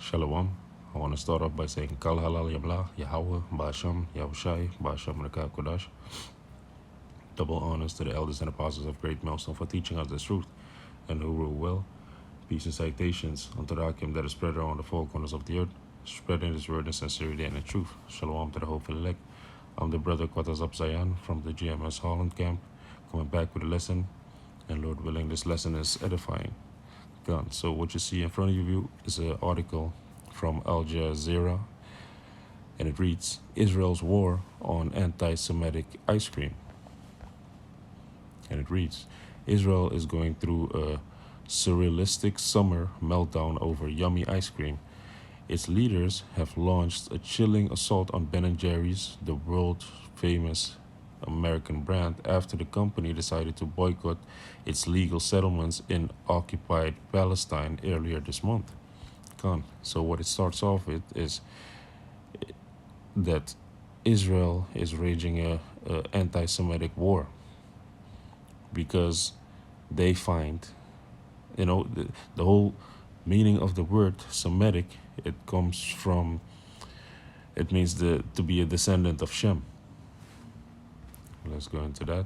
Shalom. I want to start off by saying Kal Halal Yabla, Yahweh, Ba'asham, Yahushai, Ba'asham Reka Kodash. Double honors to the elders and apostles of Great Millstone for teaching us the truth and who rule well. Peace and citations unto the Hakim that is spread around the four corners of the earth, spreading his word in sincerity and in truth. Shalom to the hopeful elect. I'm the brother Quatas Up Zion from the GMS Holland camp, coming back with a lesson, and Lord willing, this lesson is edifying. Done. So what you see in front of you is an article from Al Jazeera, and it reads, Israel's war on anti-Semitic ice cream. And it reads, Israel is going through a surrealistic summer meltdown over yummy ice cream. Its leaders have launched a chilling assault on Ben & Jerry's, the world-famous American brand, after the company decided to boycott its legal settlements in occupied Palestine earlier this month. So what it starts off with is that Israel is raging a anti-Semitic war because they find, the whole meaning of the word Semitic, it comes from, it means to be a descendant of Shem. Let's go into that.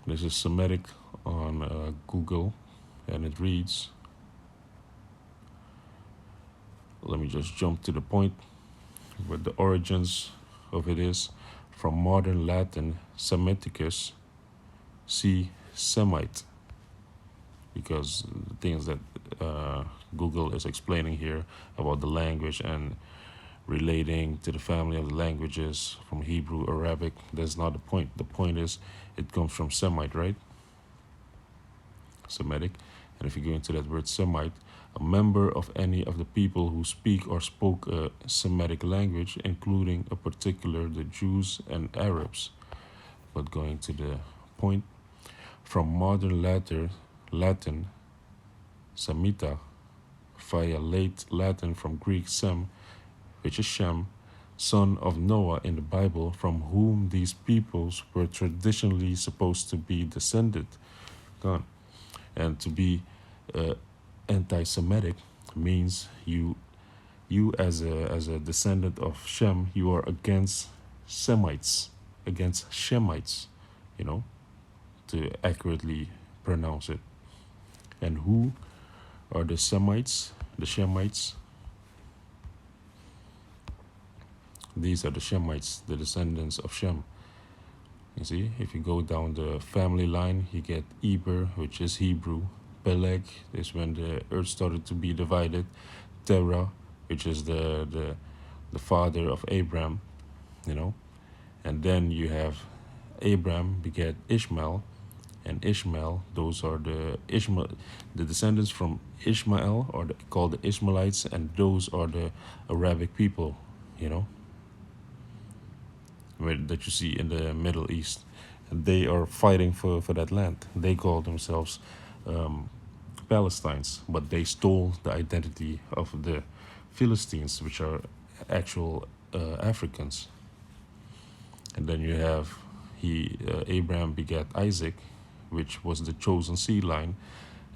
This is Semitic on Google, and it reads, let me just jump to the point where the origins of it is. From modern Latin Semiticus, see Semite, because the things that Google is explaining here about the language and relating to the family of the languages from Hebrew, Arabic, that's not the point. The point is it comes from Semite, right? Semitic. And if you go into that word Semite, a member of any of the people who speak or spoke a Semitic language, including a particular the Jews and Arabs. But going to the point, from modern Latin Semita, via late Latin from Greek Sem, which is Shem, son of Noah in the Bible, from whom these peoples were traditionally supposed to be descended. And to be anti-Semitic means you as a descendant of Shem, you are against Semites, against Shemites, to accurately pronounce it. And who are the Semites, the Shemites? These are the Shemites, the descendants of Shem. You see, if you go down the family line, you get Eber, which is Hebrew. Peleg is when the earth started to be divided. Terah, which is the father of Abraham, And then you have Abraham begat Ishmael, and Ishmael, those are the descendants from Ishmael, or called the Ishmaelites, and those are the Arabic people, that you see in the Middle East. And they are fighting for that land. They call themselves Palestinians, but they stole the identity of the Philistines, which are actual Africans. And then you have Abraham begat Isaac, which was the chosen seed line.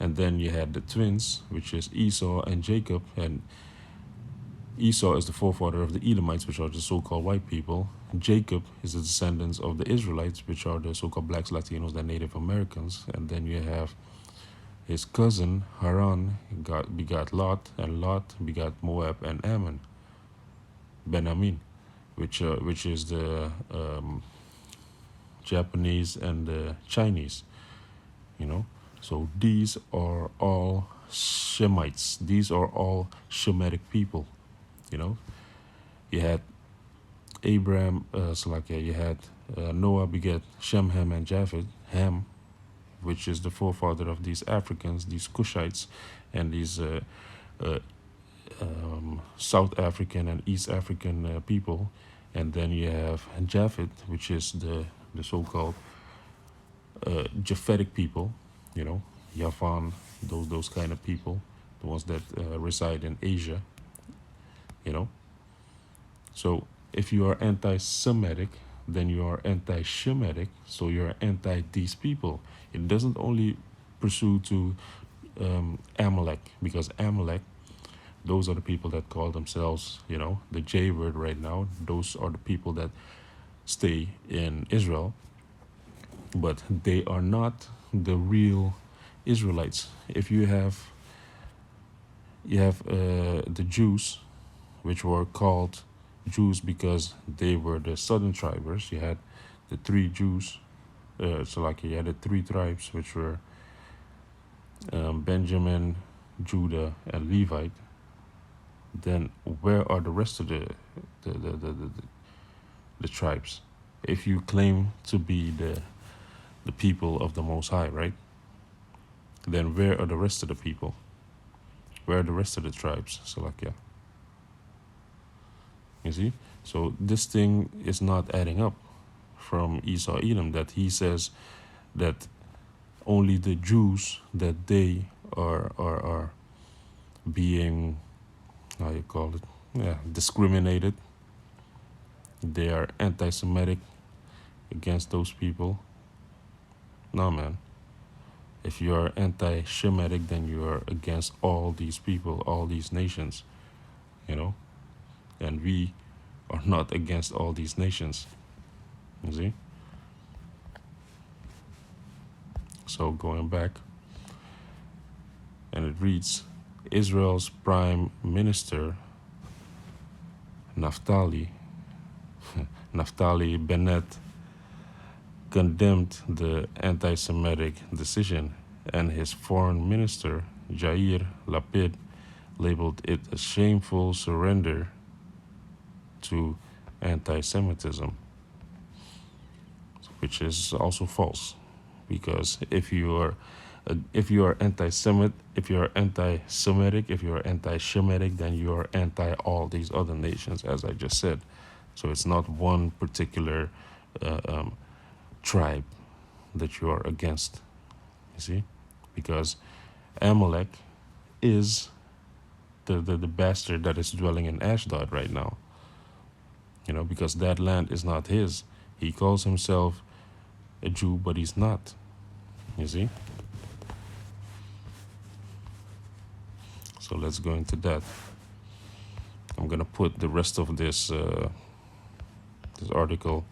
And then you had the twins, which is Esau and Jacob. And Esau is the forefather of the Edomites, which are the so-called white people. Jacob is the descendants of the Israelites, which are the so-called blacks, Latinos, and Native Americans. And then you have his cousin Haran begot Lot, and Lot begot Moab and Ammon, Benamin, which is the Japanese and the Chinese. So these are all Shemites. These are all Shemitic people. You had Abraham, you had Noah begat Shem, Ham, and Japheth. Ham, which is the forefather of these Africans, these Cushites, and these South African and East African people. And then you have Japheth, which is the so-called Japhetic people, Javan, those kind of people, the ones that reside in Asia, So if you are anti-Semitic, then you are anti-Shemitic, so you're anti these people. It doesn't only pursue to Amalek, because Amalek Those are the people that call themselves, you know, the J word right now. Those are the people that stay in Israel, but they are not the real Israelites. If you have the Jews, which were called Jews because they were the southern tribers. You had the three Jews, so like you had the three tribes, which were Benjamin, Judah, and Levite. Then where are the rest of the tribes? If you claim to be the people of the Most High, right? Then where are the rest of the people? Where are the rest of the tribes? Salakia. You see? So this thing is not adding up from Esau Edom, that he says that only the Jews, that they are being, how you call it, discriminated. They are anti-Semitic against those people. No, man. If you are anti-Shemitic, then you are against all these people, all these nations, you know? And we are not against all these nations, you see? So going back, and it reads, Israel's prime minister, Naphtali Bennett, condemned the anti-Semitic decision, and his foreign minister, Yair Lapid, labeled it a shameful surrender to anti-Semitism, which is also false, because if you are anti-Semit, if you are anti-Semitic, if you are anti-Shemitic, then you are anti all these other nations, as I just said. So it's not one particular tribe that you are against, you see? Because Amalek is the bastard that is dwelling in Ashdod right now, you know, because that land is not his. He calls himself a Jew, but he's not, you see? So let's go into that. I'm gonna put the rest of this this article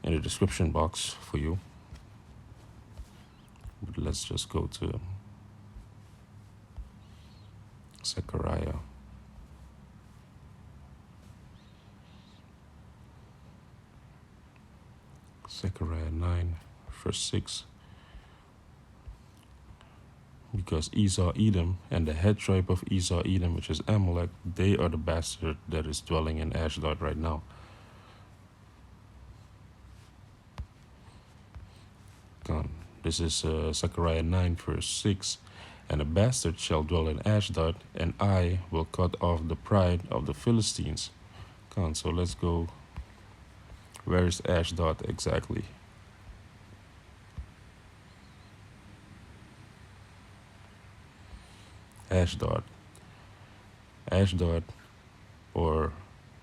in the description box for you. But let's just go to Zechariah. Zechariah 9, verse 6. Because Esau Edom and the head tribe of Esau Edom, which is Amalek, they are the bastard that is dwelling in Ashdod right now. This is Zechariah 9, verse 6. And a bastard shall dwell in Ashdod, and I will cut off the pride of the Philistines. So let's go. Where is Ashdod exactly? Ashdod, or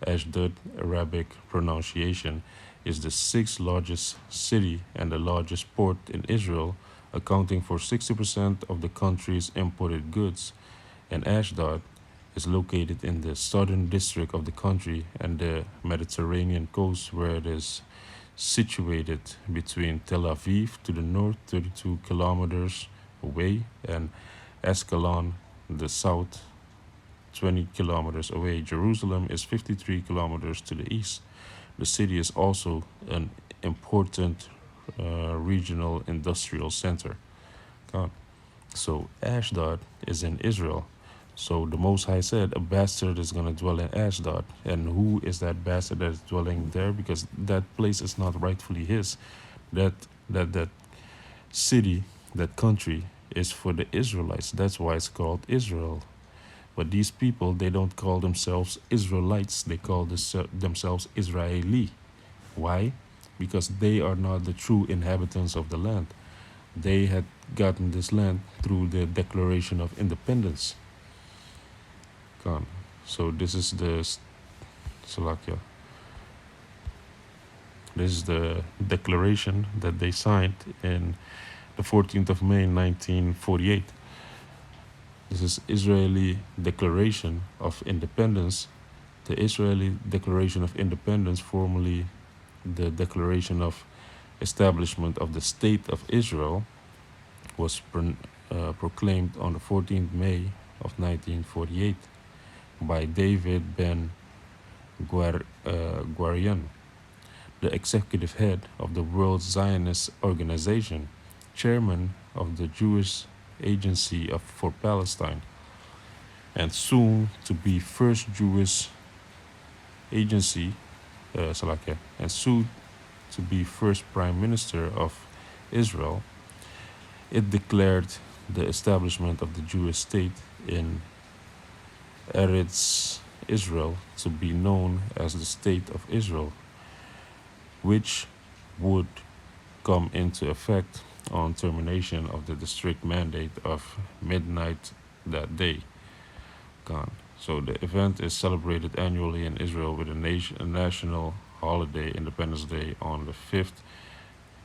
Ashdod, Arabic pronunciation, is the sixth largest city and the largest port in Israel, accounting for 60% of the country's imported goods. And Ashdod is located in the southern district of the country and the Mediterranean coast, where it is situated between Tel Aviv to the north, 32 kilometers away, and Ascalon, the south, 20 kilometers away. Jerusalem is 53 kilometers to the east. The city is also an important regional industrial center. So Ashdod is in Israel. So the Most High said a bastard is going to dwell in Ashdod. And who is that bastard that is dwelling there? Because that place is not rightfully his. That city, that country, is for the Israelites. That's why it's called Israel. But these people, they don't call themselves Israelites. They call themselves Israeli. Why? Because they are not the true inhabitants of the land. They had gotten this land through the Declaration of Independence. So this is the Salakia. This is the declaration that they signed in the 14th of May, 1948. This is Israeli Declaration of Independence. The Israeli Declaration of Independence, formerly the Declaration of Establishment of the State of Israel, was proclaimed on the 14th May of 1948 by David Ben Gurion, the executive head of the World Zionist Organization, chairman of the Jewish Agency for Palestine, and soon to be first Jewish agency, and soon to be first Prime Minister of Israel. It declared the establishment of the Jewish state in Eretz Israel to be known as the State of Israel, which would come into effect on termination of the district mandate of midnight that day. Gone. So the event is celebrated annually in Israel with a national holiday, Independence Day, on the 5th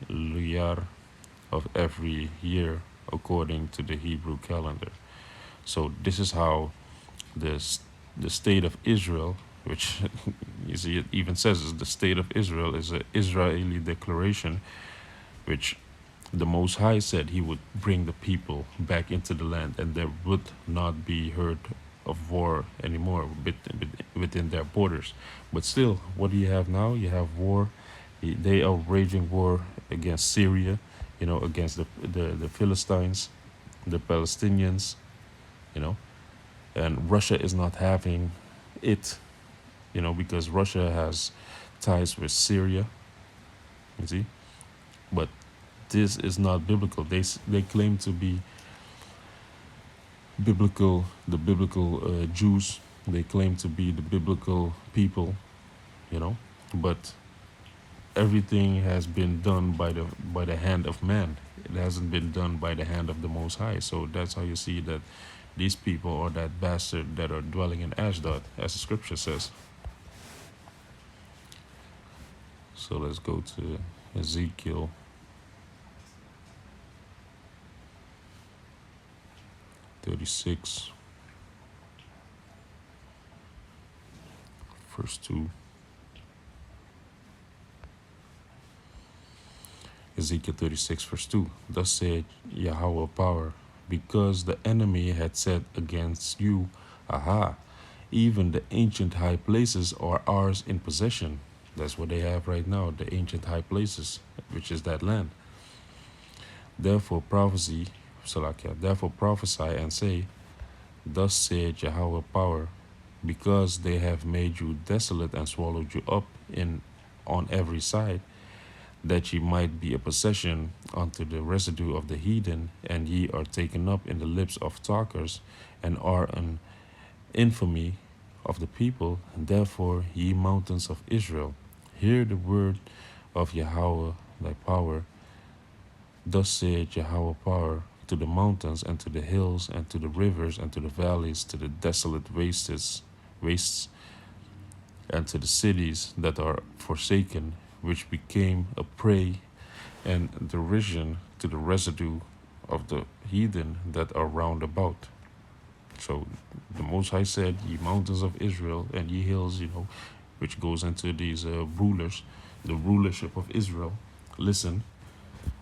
Luyar of every year according to the Hebrew calendar. So this is how the state of Israel, which you see it even says is the state of Israel, is an Israeli declaration, which the Most High said he would bring the people back into the land, and there would not be heard of war anymore within their borders. But still, what do you have now? You have war. They are waging war against Syria, against the Philistines, the Palestinians, and Russia is not having it, because Russia has ties with Syria, you see. But this is not biblical. They claim to be biblical, the biblical Jews. They claim to be the biblical people, but everything has been done by the hand of man. It hasn't been done by the hand of the Most High. So that's how you see that these people are that bastard that are dwelling in Ashdod, as the scripture says. So let's go to Ezekiel 36, verse 2. Ezekiel 36, verse 2. Thus said Yahweh power, because the enemy had said against you, Aha, even the ancient high places are ours in possession. That's what they have right now, the ancient high places, which is that land. Therefore prophesy and say, Thus said Yahweh power, because they have made you desolate and swallowed you up on every side, that ye might be a possession unto the residue of the heathen, and ye are taken up in the lips of talkers, and are an infamy of the people. Therefore, ye mountains of Israel, hear the word of Yahweh thy power. Thus said Yahweh power to the mountains, and to the hills, and to the rivers, and to the valleys, to the desolate wastes, and to the cities that are forsaken, which became a prey and derision to the residue of the heathen that are round about. So the Most High said, ye mountains of Israel, and ye hills, which goes into these rulers, the rulership of Israel. Listen,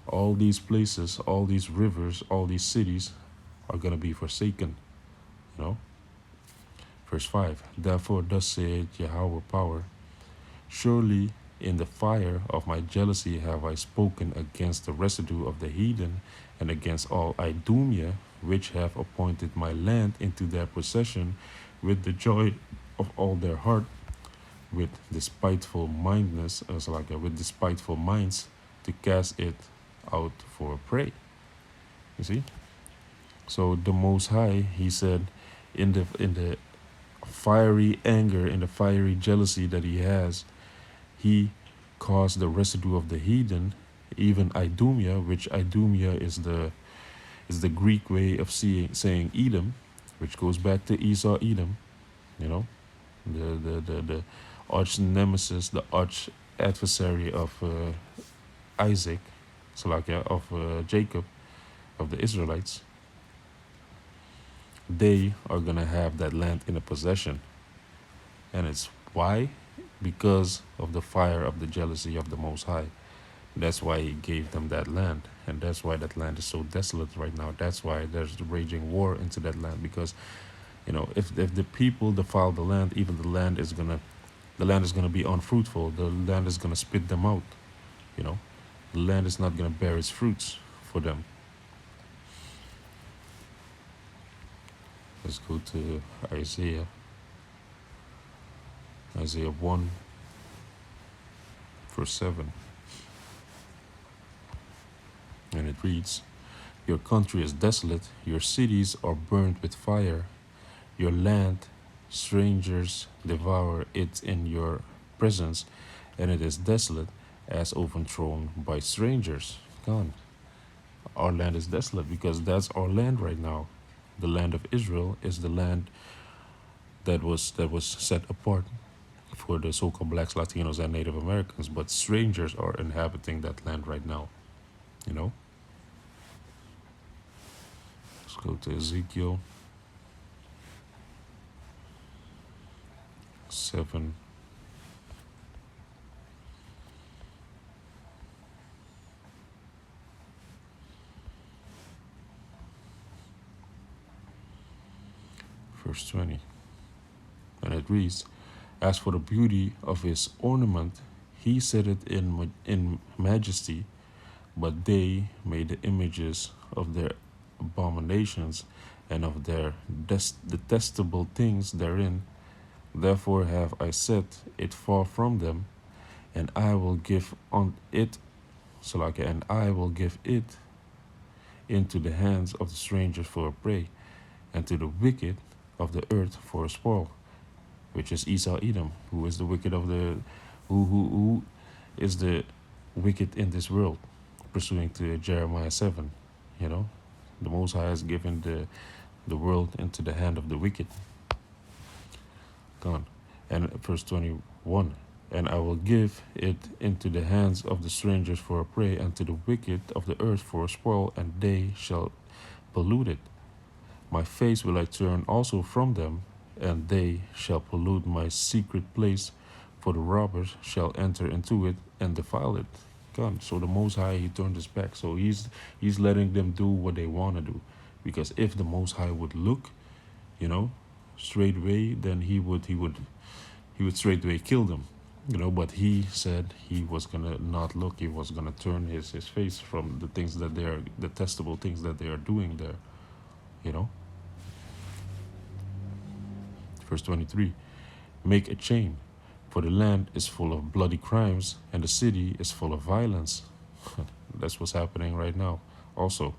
all these places, all these rivers, all these cities are going to be forsaken, Verse 5, Therefore thus saith Yahweh power, surely in the fire of my jealousy have I spoken against the residue of the heathen, and against all Idumea, which have appointed my land into their possession with the joy of all their heart, with despiteful mindness, with despiteful minds, to cast it out for a prey. You see? So the Most High, he said, in the fiery anger, in the fiery jealousy that he has, he caused the residue of the heathen, even Idumea, which Idumea is the Greek way of saying Edom, which goes back to Esau, Edom, the arch nemesis, the arch adversary of Isaac, of Jacob, of the Israelites. they are going to have that land in a possession. And it's why? Because of the fire of the jealousy of the Most High. That's why he gave them that land. And that's why that land is so desolate right now. That's why there's raging war into that land. Because, if the people defile the land, even the land is gonna be unfruitful. The land is gonna spit them out. You know, the land is not gonna bear its fruits for them. Let's go to Isaiah 1, verse 7. And it reads, "Your country is desolate, your cities are burned with fire, your land, strangers devour it in your presence, and it is desolate as overthrown by strangers." Gone. Our land is desolate because that's our land right now. The land of Israel is the land that was set apart for the so-called blacks, Latinos, and Native Americans, but strangers are inhabiting that land right now. Let's go to Ezekiel 7. Verse 20. And it reads, "As for the beauty of his ornament, he set it in majesty, but they made the images of their abominations and of their detestable things therein. Therefore have I set it far from them, and I will give on it, and I will give it into the hands of the strangers for a prey, and to the wicked of the earth for a spoil," which is Esau Edom, who is the wicked of the who is the wicked in this world, pursuing to Jeremiah 7. The Most High has given the world into the hand of the wicked. Gone. And verse 21, "And I will give it into the hands of the strangers for a prey, and to the wicked of the earth for a spoil, and they shall pollute it. My face will I turn also from them, and they shall pollute my secret place, for the robbers shall enter into it and defile it." God. So the Most High, he turned his back. So he's letting them do what they want to do. Because if the Most High would look, straight away, then he would straight away kill them. But he said he was gonna not look. He was gonna turn his face from the things that they are, detestable things that they are doing there. Verse 23, "Make a chain, for the land is full of bloody crimes, and the city is full of violence." That's what's happening right now also.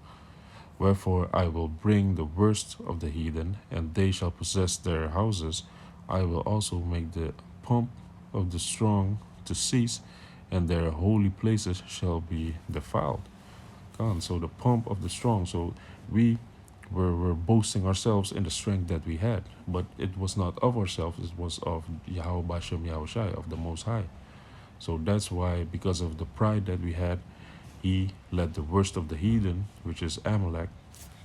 "Wherefore I will bring the worst of the heathen, and they shall possess their houses. I will also make the pomp of the strong to cease, and their holy places shall be defiled." God. So the pomp of the strong. So we were boasting ourselves in the strength that we had, but it was not of ourselves, it was of Yahweh Bashem Yahushai, of the Most High. So that's why, because of the pride that we had, he let the worst of the heathen, which is Amalek,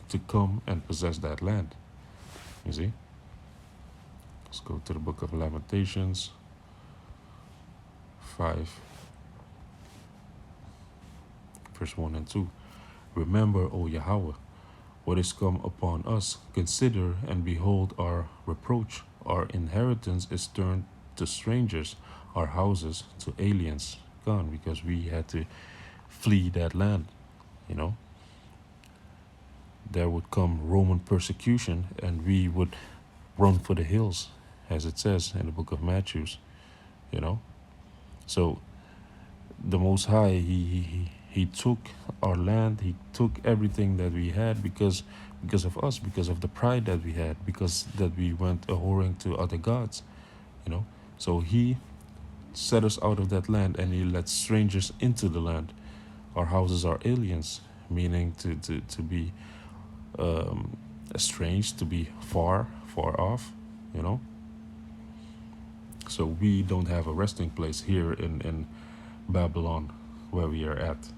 to come and possess that land. You see? Let's go to the book of Lamentations 5, verse 1 and 2. "Remember, O Yahweh, what is come upon us. Consider and behold our reproach. Our inheritance is turned to strangers, our houses to aliens." Gone, because we had to flee that land. There would come Roman persecution, and we would run for the hills, as it says in the book of Matthew. So the Most High, he took our land, he took everything that we had because of us, because of the pride that we had, because that we went a-whoring to other gods. So he set us out of that land, and he let strangers into the land. Our houses are aliens, meaning to be estranged, to be far off. So we don't have a resting place here in Babylon, where we are at,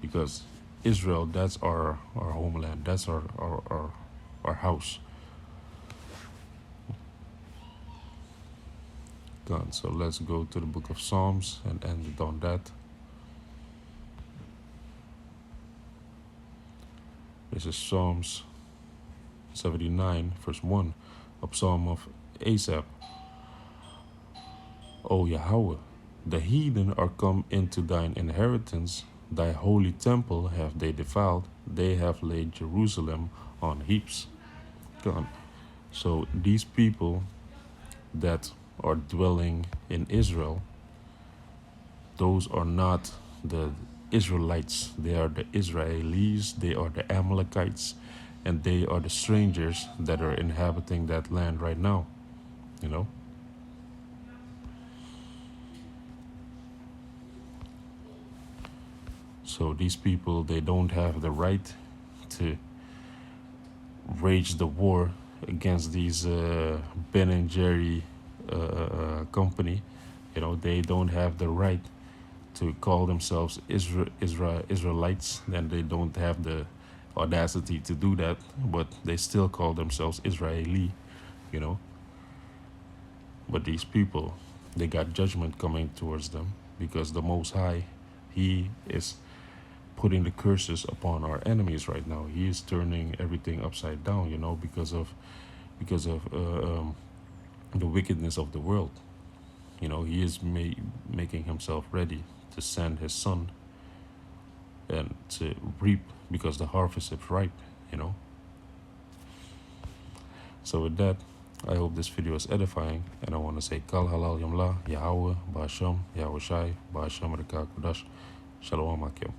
because Israel, that's our homeland, that's our house. Done. So let's go to the book of Psalms and end it on that. This is Psalms 79, verse 1, a psalm of Asaph. O Yahweh, the heathen are come into thine inheritance, thy holy temple have they defiled, they have laid Jerusalem on heaps. Gone. So these people that are dwelling in Israel, those are not the Israelites. They are the Israelis, they are the Amalekites, and they are the strangers that are inhabiting that land right now, you know? So these people, they don't have the right to wage the war against these Ben and Jerry company. You know, they don't have the right to call themselves Israelites, and they don't have the audacity to do that, but they still call themselves Israeli, you know. But these people, they got judgment coming towards them, because the Most High, he is putting the curses upon our enemies right now. He is turning everything upside down, you know, because of the wickedness of the world. You know, he is making himself ready to send his son and to reap, because the harvest is ripe, you know. So with that, I hope this video is edifying, and I want to say Kal Halal Yamla, Yahweh, Ba'asham, Yahweh Shai, Ba'asham Rika Kudash, Shalom Akim.